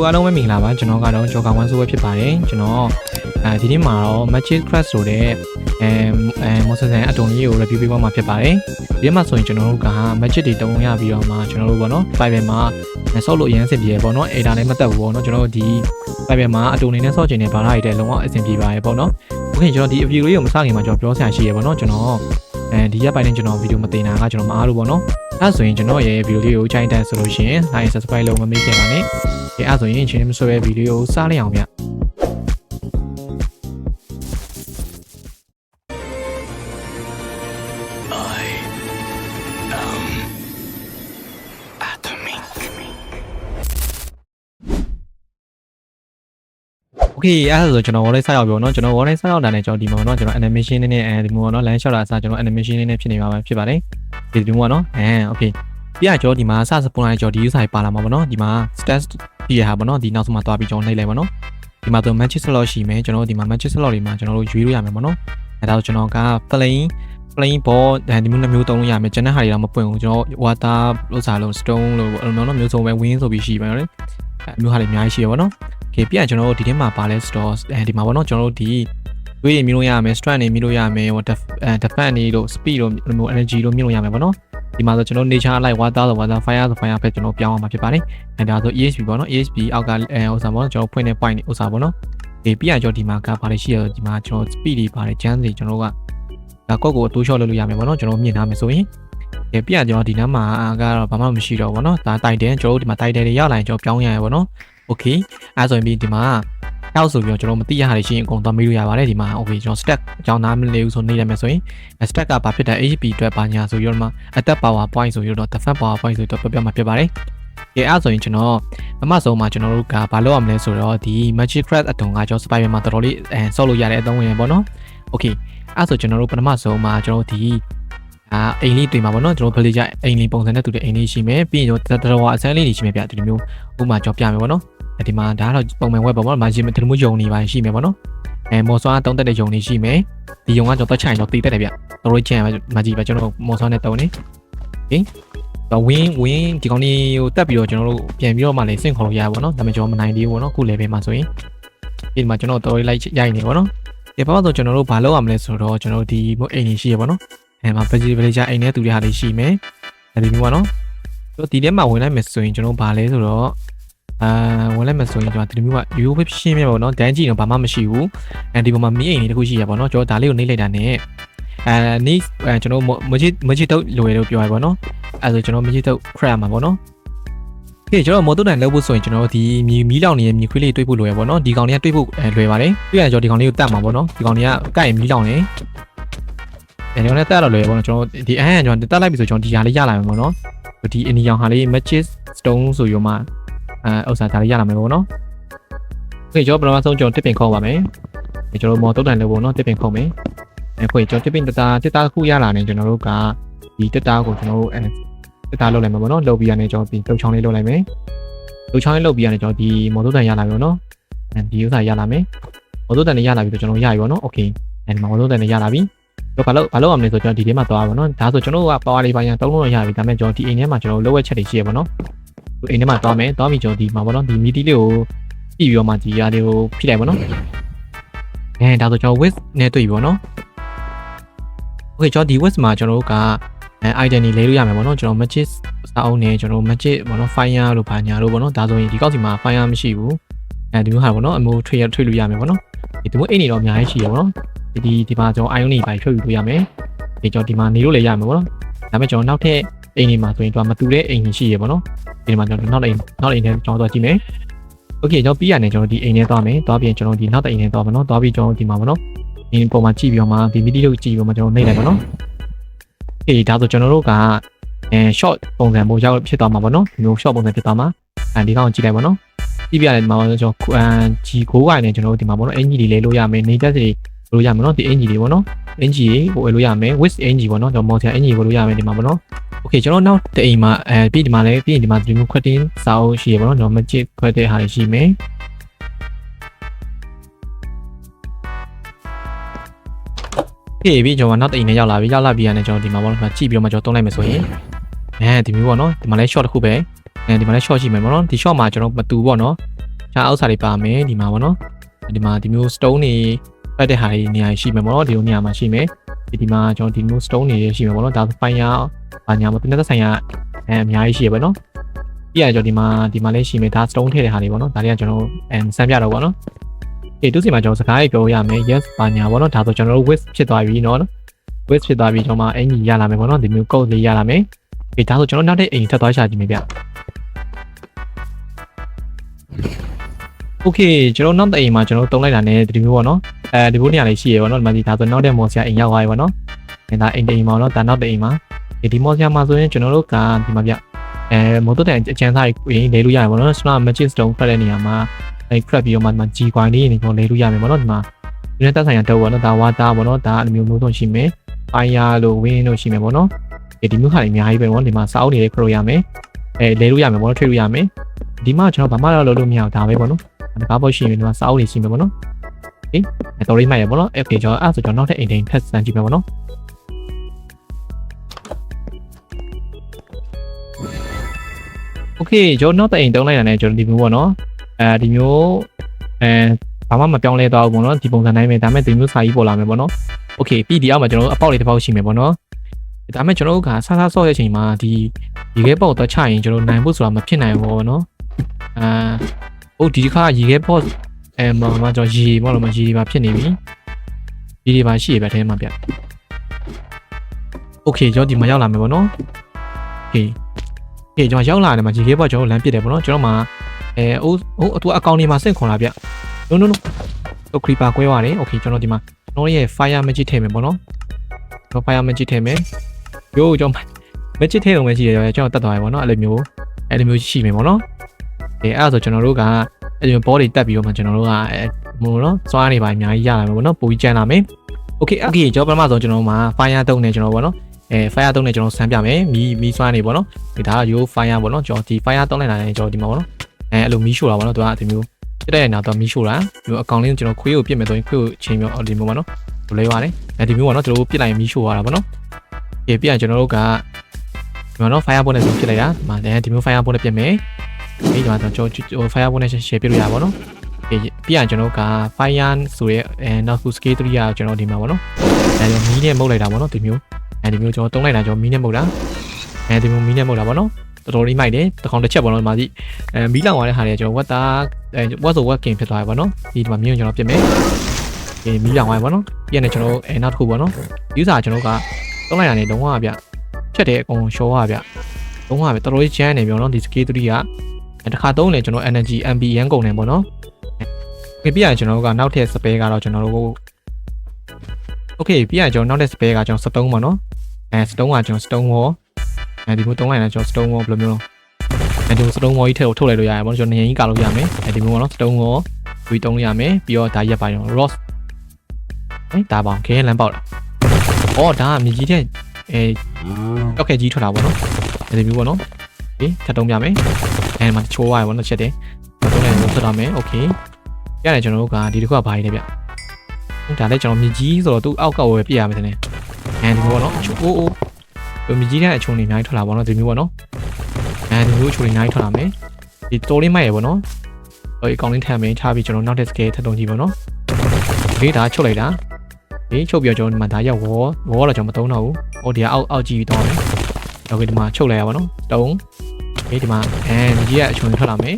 အားလုံးပဲမင်္ဂလာပါကျွန်တော်ကတော့ဂျော်ကောင်ဝမ်ဆိုပဲဖြစ်ပါတယ်ကျွန်တော်ဒီနေ့မှာတော့ Magic Crash ဆိုတဲ့မော်ဆန်အတုံလေးကို review ပေးသွားမှာဖြစ်ပါတယ်ဒီမှာဆိုရင်ကျွန်တော်တို့က Magic တွေတုံးရပြီးတော့မှကျွန်တော်တို့ပေါ့နော် Fiber မှာဆော့လို့အရင်အဆင်ပြေပေါ့နော်အဲ့ဒါလည်းမတက်ဘူးပေါ့နော်ကျွန်တော်တို့ဒီ Fiber မှာအတုံလေးနဲ့ဆော့ချင်တဲ့ဘာသာတွေလည်းလုံးဝအဆင်ပြေပါတယ်ပေါ့နော်โอเคကျွန်တော်ဒီ review လေးကိုမစခင်မှာကျွန်တော်ပြောဆရာရှိရပေါ့နော်ကျွန်တော်ဒီရက်ပိုင်းနဲ့ကျွန်တော်ဗီဒီယိုမတင်တာကကျွန်တော်မအားလို့ပေါ့နော်အဲ့ဆိုရင်ကျွန်တော်ရဲ့ဗီဒီယိုလေးကိုကြိုက်တဲ့ဆိုလို့ရှိရင် like subscribe လုပ်မမေ့ခဲ့ပါနဲ့ဒီအဲ့ဆိုရင်ချင်းမဆွဲဗီဒီယိုကိုစားလိုက်အောင်ဗျโอเคအဲ့ဒါဆိုကျွန်တော် wallet ဆက်ရောက်ပြီเนาะကျွန်တော် wallet ဆက်ရောက်တာနဲ့ကျွန်တော်ဒီမှာเนาะကျွန်တော် animation လေးနဲ့ဒီမှာเนาะ line shot တာအစားကျွန်တော် animation လေးနဲ့ဖြစ်နေမှာပဲဖြစ်ပါတယ်ဒီမှာเนาะโอเคပြကျွန်တော်ဒီမှာစစပွန်လိုက်ကျွန်တော်ဒီ user ပါလာမှာပေါ့เนาะဒီမှာ stats ပြရဟာပေါ့เนาะဒီနောက်ဆုံးမှာသွားပြီးကျွန်တော်နှိပ်လိုက်ပါเนาะဒီမှာတော့ magic slot ရှိမယ်ကျွန်တော်ဒီမှာ magic slot တွေမှာကျွန်တော်တို့ရွေးလို့ရမယ်ပေါ့เนาะအဲ့ဒါဆိုကျွန်တော်က plain ball ဒီမျိုးမျိုးသုံးလို့ရမယ်ကျွန်တော်ဟာတွေတော့မပွင့်ဘူးကျွန်တော် water လို့စားလို့ stone လို့အဲ့လိုမျိုးစုံပဲ win ဆိုပြီးရှိပါတယ်အဲ့မျိုးဟာတွေအများကြီးရှိရပါတော့โอเคပြကျွန်တော်တို့ဒီထဲမှာပါလဲ store ဒီမှာပေါ့နော်ကျွန်တော်တို့ဒီတွေးရမြင်လို့ရမယ် strength နေမြင်လို့ရမယ်ဟို defense နေလို့ speed လို့ energy လို့မြင်လို့ရမယ်ပေါ့နော်ဒီမှာဆိုကျွန်တော် nature လိုက် water ဆို water fire ဆို fire ဖက်ကျွန်တော်ပြောင်းအောင်မှာဖြစ်ပါတယ်အဲဒါဆို ESP ပေါ့နော် ESP အောက်ကဥစားပေါ့နော်ကျွန်တော်ဖွင့်တဲ့ point ဥစားပေါ့နော်ဒီပြကျွန်တော်ဒီမှာကဘာလဲရှိရဒီမှာကျွန်တော် speed တွေပါတယ် chance တွေကျွန်တော်ကဒါကော့ကိုအတိုး shot လုပ်လို့ရမယ်ပေါ့နော်ကျွန်တော်မြင်ထားမယ်ဆိုရင်ဒီပြကျွန်တော်ဒီနားမှာကတော့ဘာမှမရှိတော့ဘူးပေါ့နော်ဒါတိုက်တယ်ကျွန်တော်တို့ဒီမှာတိုက်တယ်တွေရောက်လာရင်ကျွန်တော်ပြောင်းရရပေါ့နော်โอเคအဲဆိုရင်ဒီမှာတောက်ဆိုပြီးတော့ကျွန်တော်မသိရတာရှိရင်အကုန်သွားမေးလို့ရပါတယ်ဒီမှာโอเคကျွန်တော် stack အကြောင်းသားမလေးဘူးဆိုနေရမယ်ဆိုရင် stack ကဘာဖြစ်တဲ့ HP အတွက်ပါညာဆိုပြီးတော့မှ attack power point ဆိုပြီးတော့ defense power point ဆိုပြီးတော့ပြမှာဖြစ်ပါတယ်ဒီအဲဆိုရင်ကျွန်တော်ပထမဆုံးမှာကျွန်တော်တို့ကဘာလုပ်ရမလဲဆိုတော့ဒီ magic craft အတုံကကျွန်တော် spider မှာတော်တော်လေးဆော့လို့ရတဲ့အသုံးဝင်ပေါ့နော်โอเคအဲဆိုကျွန်တော်တို့ပထမဆုံးမှာကျွန်တော်ဒီအိမ်လေးတွေ့မှာပေါ့နော်ကျွန်တော် villager အိမ်လေးပုံစံနဲ့တူတဲ့အိမ်လေးရှိမယ်ပြီးရင်ကျွန်တော်တော်အစမ်းလေးတွေရှိမယ်ဗျဒီလိုမျိုးဥပမာကြောပြမယ်ပေါ့နော်ဒီမှာဒါတော့ပုံမှန် web ပေါ့နော်မာဂျီဒီလိုမျိုးယုံနေပါရှိမယ်ပေါ့နော်မော်ဆွာတုံးတက်တဲ့ယုံနေရှိမယ်ဒီယုံကကျွန်တော်တက်ချိုင်တော့တီးတက်တယ်ဗျတော်တော်ချင်မာဂျီပဲကျွန်တော်မော်ဆွာနဲ့တုံးနေဟင်တော့ win ဒီကောင်လေးကိုတက်ပြီးတော့ကျွန်တော်တို့ပြန်ပြီးတော့မှလည်းစင့်ခေါ်လို့ရပါပေါ့နော်ဒါပေမဲ့ကျွန်တော်မနိုင်သေးဘူးပေါ့နော်ခု level မှာဆိုရင်ဒီမှာကျွန်တော်တော်လေးလိုက်ရိုက်နေပေါ့နော်ဒီဘာလို့ဆိုကျွန်တော်တို့ဘာလုပ်ရမလဲဆိုတော့ကျွန်တော်ဒီအိမ်ကြီးရှိရပေါ့နော်မှာ villager အိမ်နဲ့တူတဲ့ဟာတွေရှိမယ်ဒီမျိုးပေါ့နော်ဒီထဲမှာဝင်လိုက်မယ်ဆိုရင်ကျွန်တော်ဘာလဲဆိုတော့ဝင်လိုက်မယ်ဆိုရင်ကျွန်တော်ဒီမျိုးက view ပဲရှင်းပြပါတော့ဒန်းကြည့်တော့ဘာမှမရှိဘူးဒီပေါ်မှာမီးအိမ်လေးတခုရှိရပါတော့ကျွန်တော်ဒါလေးကိုနှိပ်လိုက်တာနဲ့နေ့ကျွန်တော်မချစ်တော့လွယ်လို့ပြောရပါတော့အဲဆိုကျွန်တော်မချစ်တော့ crab မှာပေါ့နော်โอเคကျွန်တော်မော်တိုတိုင်လုပ်ဖို့ဆိုရင်ကျွန်တော်ဒီမီးလောင်နေတဲ့မြေခွေးလေးတွေးဖို့လွယ်ပေါ့နော်ဒီကောင်လေးကတွေးဖို့လွယ်ပါတယ်ပြီးရင်ကျွန်တော်ဒီကောင်လေးကိုတတ်မှာပေါ့နော်ဒီကောင်လေးကကိုက်မီးလောင်နေကျွန်တော်လည်းတက်တော့လွယ်ပေါ့နော်ကျွန်တော်ဒီကျွန်တော်တက်လိုက်ပြီဆိုကျွန်တော်ဒီဟာလေးရလာမယ်ပေါ့နော်ဒီအနီရောင်ဟာလေး magic stone ဆိုရောမှဥစ္စာဒါလေးရလာမယ်ပေါ့နော်โอเคကျွန်တော်ပထမဆုံးကျွန်တော်တစ်ပင်ခုံပါမယ်ကျွန်တော်မော်တုတ်တန်လို့ပေါ့နော်တစ်ပင်ခုံမယ်အခုကျွန်တော်တစ်ပင်တစ်သားတစ်ခုရလာနေကျွန်တော်တို့ကဒီတစ်သားကိုကျွန်တော်တို့တစ်သားလုပ်လိုက်မယ်ပေါ့နော်လုပ်ပြီးရနေကျွန်တော်ဒီတုတ်ချောင်းလေးလုပ်လိုက်မယ်တုတ်ချောင်းလေးလုပ်ပြီးရနေကျွန်တော်ဒီမော်တုတ်တန်ရလာပြီပေါ့နော်ဒီဥစ္စာရလာမယ်မော်တုတ်တန်လေးရလာပြီဆိုကျွန်တော်ရပြီပေါ့နော်โอเคဒီမော်တုတ်တန်လေးရလာပြီတော့ဘာလို့အောင်လဲဆိုကျွန်တော်ဒီထဲမှာသွားပါတော့ဒါဆိုကျွန်တော်က power လေးပိုင်းတုံးလို့ရပြီဒါပေမဲ့ကျွန်တော်ဒီအိမ်ထဲမှာကျွန်တော်လိုဝက်ချက်တွေရှိရပါတော့အိမ်ထဲမှာသွားမယ်သွားပြီးကျွန်တော်ဒီမှာပေါ့နော်ဒီမီတီလေးကိုကြည့်ပြီးတော့မှဒီအားလေးကိုဖိလိုက်ပါတော့ဒါဆိုကျွန်တော် width နဲ့တွေ့ပြီပေါ့နော် okay ကျွန်တော်ဒီ width မှာကျွန်တော်တို့ကitem တွေလဲလို့ရမယ်ပေါ့နော်ကျွန်တော် magic စာအုပ်နဲ့ကျွန်တော် magic ပေါ့နော် fire လို့ဘာညာလို့ပေါ့နော်ဒါဆိုရင်ဒီကောက်စီမှာ fire မရှိဘူးဒီမျိုးဟာပေါ့နော်အမိုးထွေလို့ရမယ်ပေါ့နော်ဒီမျိုးအိမ်နေတော့အများကြီးရှိရပေါ့နော်ဒီမှာကျွန်တော် iron တွေပိုင်းဖြုတ်ယူလို့ရမယ်ဒီကျွန်တော်ဒီမှာနေလို့လည်းရမယ်ပေါ့နော်ဒါပေမဲ့ကျွန်တော်နောက်ထပ်အိမ်တွေမှာဆိုရင်တော့မတူတဲ့အိမ်တွေရှိရပေါ့နော်ဒီမှာကျွန်တော်နောက်အိမ်ထဲကျွန်တော်သွားကြည့်မယ်โอเคကျွန်တော်ပြီးရတယ်ကျွန်တော်ဒီအိမ်ထဲသွားမယ်သွားပြီးကျွန်တော်ဒီနောက်တစ်အိမ်ထဲသွားမယ်နော်သွားပြီးကျွန်တော်ဒီမှာပေါ့နော်ဒီပုံမှာကြည့်ပြီးတော့မှဒီမီဒီလို့ကြည့်ပြီးတော့မှကျွန်တော်နှိပ်လိုက်ပါနော်โอเคဒါဆိုကျွန်တော်တို့ကshort ပုံစံပုံရောက်ဖြစ်သွားမှာပေါ့နော်ဒီမျိုး short ပုံစံဖြစ်သွားမှာဒီကောင်ကြည့်လိုက်ပါနော်ကြည့်ပြရတယ်ဒီမှာကျွန်တော်G9 ကိုင်းနဲ့ကျွန်တော်တို့ဒီမှာပေါ့နော်အင်ဂျီတွေလဲလို့ရမယ်နေတက်တွေလို့ရမယ်နော်ဒီအင်ဂျီတွေပေါ့နော်အင်ဂျီကိုဝယ်လို့ရမယ် with အင်ဂျီပေါ့နော်ကျွန်တော်မော်ဆာအင်ဂျီဝယ်လို့ရမယ်ဒီမှာပေါ့နော်โอเคကျွန်တော်နောက်တအိမ်မှာပြီးဒီမှာလည်းပြီးရင်ဒီမှာဒီမျိုးခွက်တင်းစာအုပ်ရှိရပေါ့နော်ကျွန်တော်မကြည့်ခွက်တဲ့ဟာတွေရှိမယ်ပြီးကျွန်တော်နောက်တအိမ်နဲ့ရောက်လာပြီးရတယ်ကျွန်တော်ဒီမှာပေါ့နော်ကြည့်ပြီးတော့မှကျွန်တော်တုံးလိုက်မယ်ဆိုရင်ဒီမျိုးပေါ့နော်ဒီမှာလည်း short တစ်ခုပဲဒီမှာလည်း short ရှိမယ်ပေါ့နော်ဒီ short မှာကျွန်တော်မတူပေါ့နော် ဒါအောက်စာတွေပါမယ်ဒီမှာပေါ့နော်ဒီမှာဒီမျိုး stone တွေဖတ်တဲ့ဟာတွေနေရာရှိမယ်ပေါ့နော်ဒီလိုနေရာမှာရှိမယ်ဒီမှာကျွန်တော်ဒီမျိုး stone တွေရှိမယ်ပေါ့နော်ဒါဆိုfire ဘာညာမပြတဲ့ဆိုင်ကအများကြီးရှိရပါတော့ပြီးရကျွန်တော်ဒီမှာလည်းရှိမယ်ဒါ stone ထည့်တဲ့ဟာတွေပေါ့နော်ဒါတွေကကျွန်တော်စမ်းပြတော့ပေါ့နော်သူစီမှာကျွန်တော်စကားပြောရမယ် yes ဘာညာပေါ့နော်ဒါဆိုကျွန်တော်တို့ width ဖြစ်သွားပြီနော် width ဖြစ်သွားပြီကျွန်တော်မှအင်ကြီးရလာမယ်ပေါ့နော်ဒီမျိုး code လေးရလာမယ်ဒါဆိုကျွန်တော်နောက်တဲ့အိမ်ထပ်သွားရှာကြည့်မယ်ဗျโอเคကျွန်တော်နောက်တဲ့အိမ်မှာကျွန်တော်တုံးလိုက်တာ ਨੇ ဒီမျိုးပေါ့နော်ဒီဘိုးနေရာလေးရှိရပေါ့နော်ဒီမှာဒီဒါဆိုနောက်တဲ့မော်ဆရာအိမ်ရောက်သွားပြီပေါ့နော်ဒါအိမ်တိမ်မှာနော်ဒါနောက်တဲ့အိမ်မှာဒီမော်ဆရာမှာဆိုရင်ကျွန်တော်တို့ကဒီမှာဗျမော်တိုတဲ့အကျန်းစားကြီးလဲလို့ရတယ်ပေါ့နော် Smart Magic Stone ဖတ်တဲ့နေရာမှာcrab ပြီးတော့မှG coin လေးနေကျွန်တော်လဲလို့ရမယ်ပေါ့နော်ဒီမှာဒီနဲ့တက်ဆိုင်ရတော့ပေါ့နော်ဒါ water ပေါ့နော်ဒါအမျိုးမျိုးဆုံးရှိမယ် fire လို့ wind လို့ရှိမယ်ပေါ့နော်ဒီမျိုးခါတွေအများကြီးပဲပေါ့ဒီမှာစာအုပ်တွေခရိုရမယ်လဲလို့ရမယ်ပေါ့နော်ထွေးလို့ရမယ်ဒီမှာကျွန်တော်ဘာမှတော့လုပ်လို့မရအောင်ဒါပဲပေါ့နော်ဒါဘောရှိရင်ဒီမှာစာအုပ်တွေရှိမယ်ပေါ့နော်โอเคတော်လေးမှတ်ရပေါ့နော် okay ကျွန်တော်အဲ့ဆိုကျွန်တော်နောက်ထပ်အိမ်တိုင်းထပ်စမ်းကြည့်မယ်ပေါ့နော်โอเคကျွန်တော်နောက်တဲ့အိမ်တုံးလိုက်တာ ਨੇ ကျွန်တော်ဒီမျိုးပေါ့နော်ဒီမျိုးဘာမှမပြောင်းလဲသွားဘူးပေါ့နော်ဒီပုံစံတိုင်းပဲဒါပေမဲ့ဒီမျိုးစာကြီးပေါ်လာမယ်ပေါ့နော်โอเคပြီးဒီအောက်မှာကျွန်တော်အပေါက်လေးတစ်ပေါက်ရှိမယ်ပေါ့နော်ဒါပေမဲ့ကျွန်တော်တို့ကဆာဆော့ရဲ့အချိန်မှာဒီခဲပေါက်တော့ချရင်ကျွန်တော်နိုင်ဖို့ဆိုတာမဖြစ်နိုင်ဘူးပေါ့နော်ဟုတ်ဒီတစ်ခါရေခဲပေါက်မကျွန်တော်ရေပေါ့လို့မရေဒီမှာဖြစ်နေပြီရေဒီမှာရှိရပဲထဲမှာဗျโอเคကျွန်တော်ဒီမှာရောက်လာမယ်ပေါ့နော်โอเคကျွန်တော်ရောက်လာတယ်မှာရေခဲပေါက်ကျွန်တော်လမ်းပစ်တယ်ပေါ့နော်ကျွန်တော်မှာသူအကောင့်လေးမှာစင့်ခွန်လာဗျ no တော့ creeper ကွဲသွားတယ်โอเคကျွန်တော်ဒီမှာကျွန်တော်ရဲ့ fire magic ထည့်မယ်ပေါ့နော်ကျွန်တော် fire magic ထည့်မယ်ရိုးကျွန်တော် magic ထည့်အောင်ပဲရှိတယ်ကျွန်တော်တတ်သွားပြီပေါ့နော်အဲ့လိုမျိုးရှိမယ်ပေါ့နော်အဲ့ဒါဆိုကျွန်တော်တို့ကအဲ့ဒီဘောတွေတက်ပြီးတော့မှကျွန်တော်တို့ကမို့နော်စွားနေပါအများကြီးရလာမယ်ပေါ့နော်ပိုပြီးကျန်လာမယ်โอเคကျွန်တော်ပထမဆုံးကျွန်တော်မှာ fire တုံးနေကျွန်တော်ပေါ့နော်fire တုံးနေကျွန်တော်ဆန်းပြမယ်မီးစွားနေပေါ့နော်ဒါကရိုး fire ပေါ့နော်ကျွန်တော်ဒီ fire တုံးလိုက်တာလည်းကျွန်တော်ဒီမှာပေါ့နော်အဲ့လိုမီးရှို့တာပေါ့နော်သူကဒီမျိုးပြတဲ့နောက်တော့မီးရှို့တာဒီအကောင်လေးကိုကျွန်တော်ခွေးကိုပြစ်မယ်ဆိုရင်ခွေးကိုချိန်မျိုးဒီမျိုးပေါ့နော်ဘလဲပါတယ်ဒီမျိုးပေါ့နော်ကျွန်တော်ပြစ်လိုက်ရင်မီးရှို့ရတာပေါ့နော်ပြရင်ကျွန်တော်တို့ကဒီမှာနော် fire ပုံနဲ့ပြစ်လိုက်တာဒီမှာဒီမျိုး fire ပုံနဲ့ပြစ်မယ်ဒီမှာကျွန်တော် fire ပုံနဲ့ share ပြလို့ရပါတော့ပြရင်ကျွန်တော်က fire ဆိုရဲနောက် scale 3ရကျွန်တော်ဒီမှာပေါ့နော်မီးနဲ့မှုတ်လိုက်တာပေါ့နော်ဒီမျိုးဒီမျိုးကျွန်တော်တုံးလိုက်တာကျွန်တော်မီးနဲ့မှုတ်တာဒီမျိုးမီးနဲ့မှုတ်တာပေါ့နော်တော်တော်လေးမိုက်တယ်တစ်ခေါက်တစ်ချက်ပေါ့နော်ဒီမှာဒီမီးလောင်သွားတဲ့ဟာတွေကျွန်တော်ဝတ်ဆိုဝတ်ကင်ဖြစ်သွားပြီပေါ့နော်ဒီမှာမီးကိုကျွန်တော်ပြစ်မယ်မီးလောင်သွားပြီပေါ့နော်ပြည့်နေကျွန်တော်နောက်တစ်ခုပေါ့နော်ယူဆာကျွန်တော်ကတုံးလိုက်တာနေလုံးဝဗျချက်တယ်အကုန်ရှော့ရဗျလုံးဝပဲတော်တော်ကြီးချမ်းနေပြီနော်ဒီ scale 3ကတစ်ခါတုံးနေကျွန်တော် energy MP ရန်ကုန်နေပေါ့နော်ပြည့်ရကျွန်တော်ကနောက်ထပ် spare ကတော့ကျွန်တော်တို့ okay ပြည့်ရကျွန်တော်နောက်ထပ် spare ကကျွန်တော်စတုံးပေါ့နော်stone ကကျွန်တော် stone wall ဒီမျိုးတုံးလိုက်တာကျွန်တော် stone wall ဘယ်လိုမျိုးဒီမျိုး stone wall ကြီးထည့်ကိုထုတ်လိုက်လို့ရတယ်ပေါ့နော်ကျွန်တော်နေရင်ကြီးကာလို့ရမယ်ဒီမျိုးပေါ့နော် stone wall ပြီးတုံးလို့ရမယ်ပြီးတော့ဒါရက်ပါကျွန်တော် ross ဒါပါခဲလမ်းပေါက်တာဒါကမြေကြီးတဲ့တောက်ခဲကြီးထွက်တာပေါ့နော်ဒီမျိုးပေါ့နော်ထပ်တုံးပြမယ်မှာချိုးရပေါ့နော်ချက်တယ်တုံးလိုက်လို့ထွက်တော့မယ် okay ရတယ်ကျွန်တော်တို့ကဒီတစ်ခုကဘာကြီးလဲဗျဒါလည်းကျွန်တော်မြေကြီးဆိုတော့သူ့အောက်ကဝယ်ပြရမယ်တဲ့ဒီမျိုးပေါ့နော်မြကြီးတဲ့အချုံတွေအများကြီးထွက်လာပါတော့ဒီမျိုးပေါ့နော်ဒီမျိုးအချုံတွေအများကြီးထွက်လာမယ်ဒီတိုးလေးမိုက်ရပေါ့နော်အကောင်လေးထပ်မယ်ထားပြီးကျွန်တော်နောက်တဲ့ scale ထပ်တုံးကြည့်ပေါ့နော်ဒါချုပ်လိုက်တာချုပ်ပြကျွန်တော်ဒီမှာဒါရောက်ဝေါ်တော့ကျွန်တော်မသုံးတော့ဘူးဒီကအောက်ကြည့်ပြီးတော့မယ်ဒီမှာချုပ်လိုက်ရပါတော့တုံးဒီမှာမြကြီးကအချုံတွေထွက်လာမယ်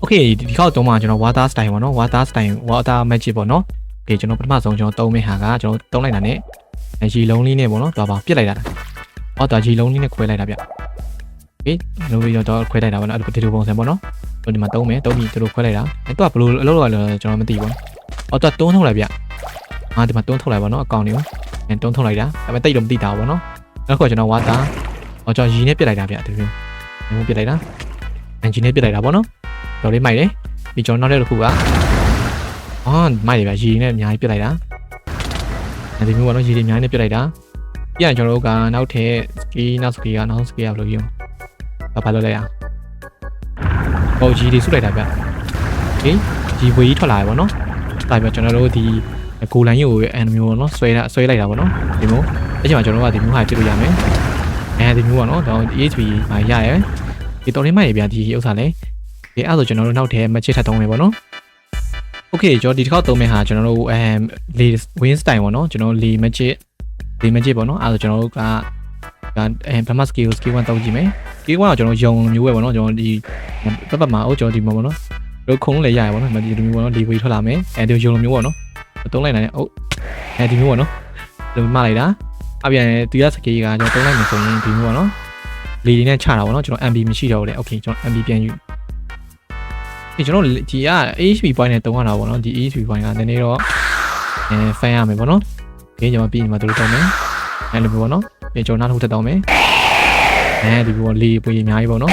โอเคဒီခေါက်တုံးမှာကျွန်တော် water style ပေါ့နော် water style water magic ပေါ့နော်ကျွန်တော်ပထမဆုံးကျွန်တော်တုံးမယ့်ဟာကကျွန်တော်တုံးလိုက်တာ ਨੇ ရေလုံးလေးနဲ့ပေါ့နော်တော့ပါပြစ်လိုက်တာဒါကြီးလုံးလေးနဲ့ခွဲလိုက်တာဗျလုံးပြီးတော့ခွဲလိုက်တာပေါ့နော်ဒီလိုပုံစံပေါ့နော်ဒီမှာတုံးမယ်တုံးပြီးဒီလိုခွဲလိုက်တာသူကဘယ်လိုအလုပ်လုပ်ရလဲကျွန်တော်မသိဘူးသူကတုံးထုတ်လိုက်ဗျဒီမှာတုံးထုတ်လိုက်ပါနော်အကောင့်တွေကိုတုံးထုတ်လိုက်တာဒါပေမဲ့တိတ်တော့မသိတာပေါ့နော်နောက်တစ်ခါကျွန်တော်ဝါတာကျွန်တော်ရေနဲ့ပြစ်လိုက်တာဗျဒီလိုပြစ်လိုက်တာအင်ဂျင်နဲ့ပြစ်လိုက်တာပေါ့နော်တော်လေးမိုက်တယ်ပြီးကျွန်တော်နောက်တစ်ခုကမိုက်တယ်ဗျရေနဲ့အများကြီးပြစ်လိုက်တာဒီမျိုးပေါ့နော်ရေတွေအများကြီးနဲ့ပြစ်လိုက်တာပြန်ကျွန်တော်တို့ကနောက်ထပ် scale နောက် scale ကနောက် scale ဘယ်လိုယူဘာလုပ်လိုက်ရကြီးတွေဆုလိုက်တာဗျကြီးဝေးကြီးထွက်လာပြီပေါ့နော်ဒါပြကျွန်တော်တို့ဒီကိုလိုင်းကြီးကိုအန်မျိုးပေါ့နော်ဆွဲလိုက်တာပေါ့နော်ဒီမျိုးအဲ့ချိန်မှာကျွန်တော်တို့ကဒီမျိုးဟာပြစ်လို့ရမယ်ဒီမျိုးပေါ့နော်တော့ EHP မှာရရဲဒီတော်လေးမိုက်ရဗျဒီဥစ္စာလေ ဒီအဲ့ဆိုကျွန်တော်တို့နောက်ထဲမချစ်ထပ်သုံးမယ်ပေါ့နော်โอเคကျွန်တော်ဒီတစ်ခေါက်သုံးမယ်ဟာကျွန်တော်တို့လေ win style ပေါ့နော်ကျွန်တော်လေမချစ်ပေါ့နော်အဲ့ဆိုကျွန်တော်တို့ကပထမ skill 1သုံးကြည့်မယ် skill 1ကကျွန်တော်ယုံမျိုးပဲပေါ့နော်ကျွန်တော်ဒီပတ်မှာကျွန်တော်ဒီမှာပေါ့နော်တို့ခုံးလည်းရရပေါ့နော်ဒီမျိုးပေါ့နော်ဒီဝေးထွက်လာမယ်ဒီယုံမျိုးပေါ့နော်သုံးလိုက်နိုင်တယ်ဒီမျိုးပေါ့နော်ဒီမှာလိုက်တာအပြန်ဒီက skill ကကျွန်တော်သုံးလိုက်မယ်ဆိုရင်ဒီမျိုးပေါ့နော်လေတွေနဲ့ချတာပေါ့နော်ကျွန်တော် MB မရှိတော့ဘူးလေ okay ကျွန်တော် MB ပြန်ယူဒီကျွန်တော်ဒီက HP point နဲ့တုံးရတာပေါ့နော်ဒီ HP point ကနည်းနည်းတော့fan ရမယ်ပေါ့နော်ဒီကျွန်တော်ပြီးရင်မှတို့တုံးမယ်အဲ့လိုပေါ့နော်ပြန်ကျွန်တော်နောက်ထပ်တောင်းမယ်ဒီဘောလေးပွေအများကြီးပေါ့နော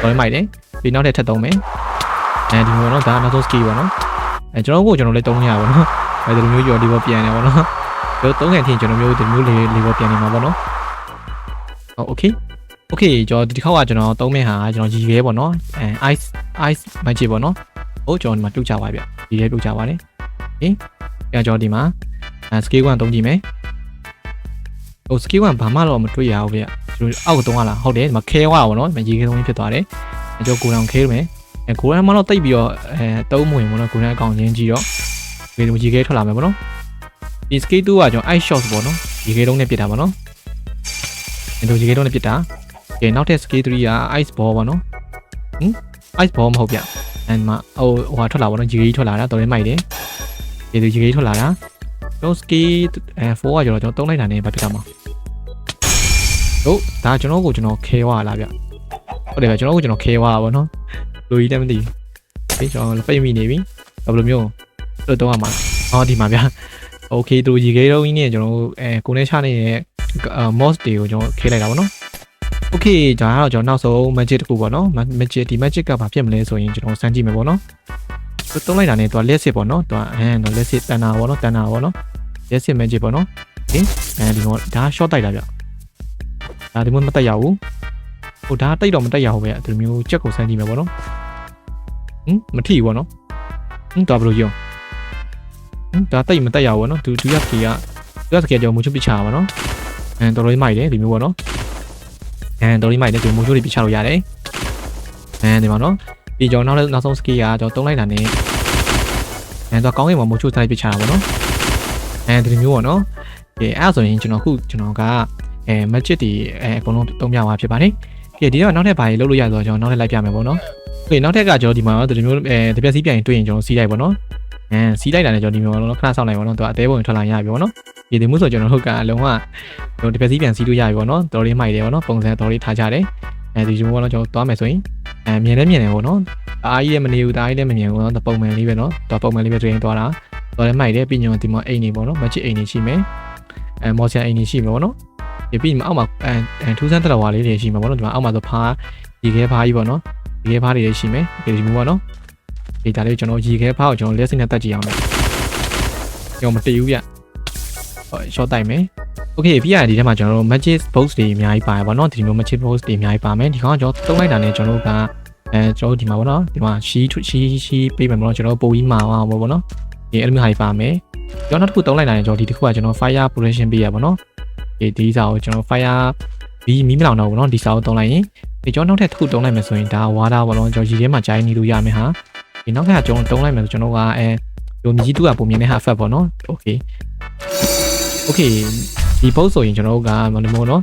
်တော်မိုက်တယ်ပြီးနောက်ထပ်ထပ်တုံးမယ်ဒီဘောနော်ဒါနောက်ဆုံး skill ပေါ့နော်ကျွန်တော်လည်းတုံးရပါပေါ့နော်ဒီလိုမျိုးကျော်ဒီဘောပြန်နေပေါ့နော်တို့တုံးခင်ထင်ကျွန်တော်မျိုးဒီမျိုးလေးဘောပြန်နေမှာပေါ့နော်โอเคကျွန်တော်ဒီတစ်ခေါက်ကကျွန်တော်သုံးမဲ့ဟာကျွန်တော်ရီခဲပေါ့နော်ice magic ပေါ့နော်ကျွန်တော်ဒီမှာပြုတ်ကြပါဗျရီခဲပြုတ်ကြပါတယ်ပြန်ကျွန်တော်ဒီမှာscale 1သုံးကြည့်မယ်scale 1ဘာမှတော့မတွေ့ရဘူးဗျကျွန်တော်အောက်သုံးရလားဟုတ်တယ်ဒီမှာခဲဝါပေါ့နော်ဒီမှာရီခဲသုံးဖြစ်သွားတယ်ကျွန်တော်ကိုယ်တောင်ခဲမယ်ကိုယ်တိုင်မှတော့တိတ်ပြီးတော့သုံးမဝင်ပေါ့နော်ကိုယ်တိုင်အကောင်ချင်းကြည့်တော့ဒီလိုရီခဲထွက်လာမယ်ပေါ့နော်ဒီ scale 2ကကျွန်တော် ice shot ပေါ့နော်ရီခဲလုံးနဲ့ပြစ်တာပေါ့နော်ဒီလိုရီခဲလုံးနဲ့ပြစ်တာနောက်ထပ် skill 3က ice ball ပေါ့နော်ice ball မဟုတ်ဗျမှာဟိုထွက်လာပေါ့နော် GG ထွက်လာတာတော်တော်မိုက်တယ်ဒီလို GG ထွက်လာတာကျွန်တော် skill 4ကကျွန်တော်သုံးလိုက်တာ ਨੇ ဘာဖြစ်တာမှာဟုတ်ဒါကျွန်တော်ခဲဝါလာဗျဟုတ်တယ်ဗျကျွန်တော်ခဲဝါပေါ့နော်လူကြီးလည်းမသိဘူးကျွန်တော်ပိတ်မိနေပြီဘယ်လိုမျိုးတို့တော့မှာဒီမှာဗျ okay သူ GG တော့ကြီးနေကျွန်တော်ကိုနဲ့ချနေတဲ့ moss တွေကိုကျွန်တော်ခဲလိုက်တာပေါ့နော်โอเคဒါကတော့ကျွန်တော်နောက်ဆုံး magic တခုပေါ့နော် magic ဒီ magic ကဘာဖြစ်မလဲဆိုရင်ကျွန်တော်စမ်းကြည့်မယ်ပေါ့နော်သူသုံးလိုက်တာ ਨੇ သူကလက်စစ်ပေါ့နော်သူကလက်စစ်တန်တာပေါ့နော်လက်စစ် magic ပေါ့နော်ဒီမှာဒါ short တိုက်တာဗျဒါဒီမျိုးမတက်ရဘူးဟိုဒါတိတ်တော့မတက်ရဘူးဗျဒီမျိုးချက်ကိုစမ်းကြည့်မယ်ပေါ့နော်မထိဘူးပေါ့နော်တော်ဘယ်လိုရောဒါတိတ်မတက်ရဘူးပေါ့နော်သူရစကီကျွန်တော်မချုပ်ပြချပါပေါ့နော်တော်တော်မိုက်တယ်ဒီမျိုးပေါ့နော်တော်လေးမိုက်တဲ့ဒီမိုးချိုးတွေပြချလို့ရတယ်ဒီမှာနော်ဒီကျွန်တော်နောက်ဆုံး skill ကကျွန်တော်သုံးလိုက်တာ ਨੇ တော့ကောင်းကင်မှာမိုးချိုးထားပြချတာပေါ့နော်ဒီမျိုးပေါ့နော်အဲ့ဆိုရင်ကျွန်တော်ကmagic တွေအကုန်လုံးသုံးပြသွားဖြစ်ပါတယ်ဒီတော့နောက်ထပ်ဘာတွေလုပ်လို့ရဆိုတော့ကျွန်တော်နောက်ထပ်လိုက်ပြမယ်ပေါ့နော်နောက်ထပ်ကကျွန်တော်ဒီမှာဒီမျိုးတပြက်စီးပြန်တွေ့ရင်ကျွန်တော်စီးလိုက်ပေါ့နော်စီးလိုက်တာနဲ့ကျွန်တော်ဒီမျိုးတော့ခဏဆောင်လိုက်ပေါ့နော်သူအသေးပုံထွက်လာရပြီပေါ့နော်ဒီမျိုးဆိုကျွန်တော်တို့ကအလုံးဝဒီပက်စီပြန်စီးလို့ရပြီပေါ့နော်တော်လေးမိုက်တယ်ပေါ့နော်ပုံစံတော်လေးထားကြတယ်ဒီမျိုးပေါ့နော်ကျွန်တော်သွားမယ်ဆိုရင်မြင်တယ်ပေါ့နော်အားကြီးလည်းမနေဘူးအားကြီးလည်းမမြင်ဘူးနော်ပုံမှန်လေးပဲနော်ပုံမှန်လေးပဲဆိုရင်သွားတာတော်လေးမိုက်တယ်ပြီးညဒီမှာအိမ်နေပေါ့နော်မချစ်အိမ်နေရှိမယ်မော်ဆီယန်အိမ်နေရှိမယ်ပေါ့နော်ဒီပြီးမှအောက်မှာထူးဆန်းတတော်ဝါလေးတွေရှိမှာပေါ့နော်ဒီမှာအောက်မှာဆိုဖားရေခဲဖားကြီးပေါ့နော်ရေခဲဖားတွေရှိမယ်ဒီမျိုးပေါ့နော်ဒီဒါလေးကျွန်တော်ရေခဲဖားကိုကျွန်တော်လက်စနဲ့တက်ကြည့်အောင်လေကျွန်တော်မတည်ဘူးဗျshort တိုက်မယ်โอเคပြီးရတယ်ဒီထဲမှာကျွန်တော်တို့ magic box တွေအများကြီးပါရပါတော့ဒီမျိုး magic box တွေအများကြီးပါမယ်ဒီကောင်ကျွန်တော်သုံးလိုက်တာ ਨੇ ကျွန်တော်တို့ကကျွန်တော်ဒီမှာပေါ့နော်ဒီမှာ she ပေးမယ်ပေါ့နော်ကျွန်တော်ပိုးကြီးမှာပါပေါ့နော်ဒီအဲ့လိုမျိုးဟာပါမယ်ကျွန်တော်နောက်တစ်ခုသုံးလိုက်တာ ne ကျွန်တော်ဒီတစ်ခုကကျွန်တော် fire protection ပေးရပါတော့ဒီစာကိုကျွန်တော် fire မီးမလောင်တော့ဘူးနော်ဒီစာကိုသုံးလိုက်ရင်ဒီကျွန်တော်နောက်ထပ်တစ်ခုသုံးလိုက်မယ်ဆိုရင်ဒါ water ပေါ့နော်ကျွန်တော်ရေထဲမှာဂျိုင်းနေလို့ရမယ်ဟာဒီနောက်ထပ်ကကျွန်တော်သုံးလိုက်မယ်ဆိုကျွန်တော်ကဒီမြည်တူကပုံမြင်တဲ့ဟာ effect ပေါ့နော်โอเคဒီ post ဆိုရင်ကျွန်တော်တို့ကမလို့မို့နော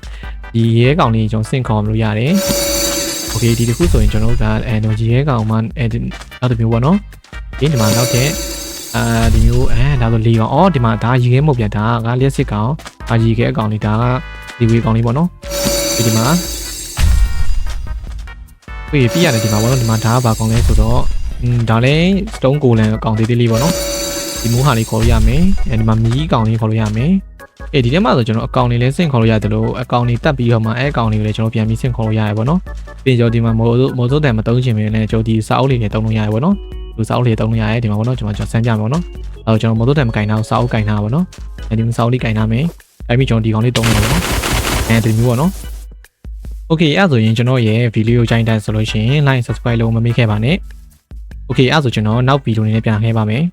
်ဒီရဲကောင်လေးကျွန်တော်စင်ခေါ်လို့ရတယ်โอเคဒီတစ်ခုဆိုရင်ကျွန်တော်တို့ကဒီရဲကောင်မှနောက်တစ်မျိုးပေါ့နော်ဒီမှာနောက်တဲ့ဒီမျိုးဒါဆို၄ကောင်ဒီမှာဒါရေခဲမဟုတ်ဗျဒါကလျှက်စစ်ကောင်ရေခဲအကောင်လေးဒါကဒီဝေးကောင်လေးပေါ့နော်ဒီမှာပြီးရတယ်ဒီမှာပေါ့နော်ဒီမှာဒါကဘာကောင်လဲဆိုတော့ဒါလည်း stone golem အကောင်သေးသေးလေးပေါ့နော်ဒီမိုးဟာလေးခေါ်လို့ရမယ်ဒီမှာမီးအကောင်လေးခေါ်လို့ရမယ်ဒီထဲမှာဆိုကျွန်တော်အကောင်လေးလဲစင်ခေါ်လို့ရတယ်လို့အကောင်လေးတက်ပြီးတော့မှအကောင်လေးကိုလည်းကျွန်တော်ပြန်ပြီးစင်ခေါ်လို့ရတယ်ပေါ့နော်ပြီးတော့ဒီမှာမိုးစိုးတန်မတုံးချင်ပဲနဲ့ကျွန်တော်ဒီစာအုပ်လေးတွေတုံးလို့ရတယ်ပေါ့နော်ဒီစာအုပ်လေးတုံးလို့ရတယ်ဒီမှာပေါ့နော်ကျွန်တော်စမ်းကြမယ်ပေါ့နော်ကျွန်တော်မိုးစိုးတန်မကင်တာစာအုပ်ကင်တာပေါ့နော်ဒီစာအုပ်လေးကင်တာမယ်ပြီးကျွန်တော်ဒီကောင်လေးတုံးလို့ပေါ့နော်ဒီမျိုးပေါ့နော်โอเคအဲ့ဆိုရင်ကျွန်တော်ရဲ့ဗီဒီယိုကြိုင်တိုင်းဆိုလို့ရှိရင် like subscribe လုပ်မမေ့ခဲ့ပါနဲ့โอเคအဲ့ဆိုကျွန်တော်နောက်ဗီဒီယိုလေးနဲ့ပြန်ခဲ့ပါမယ်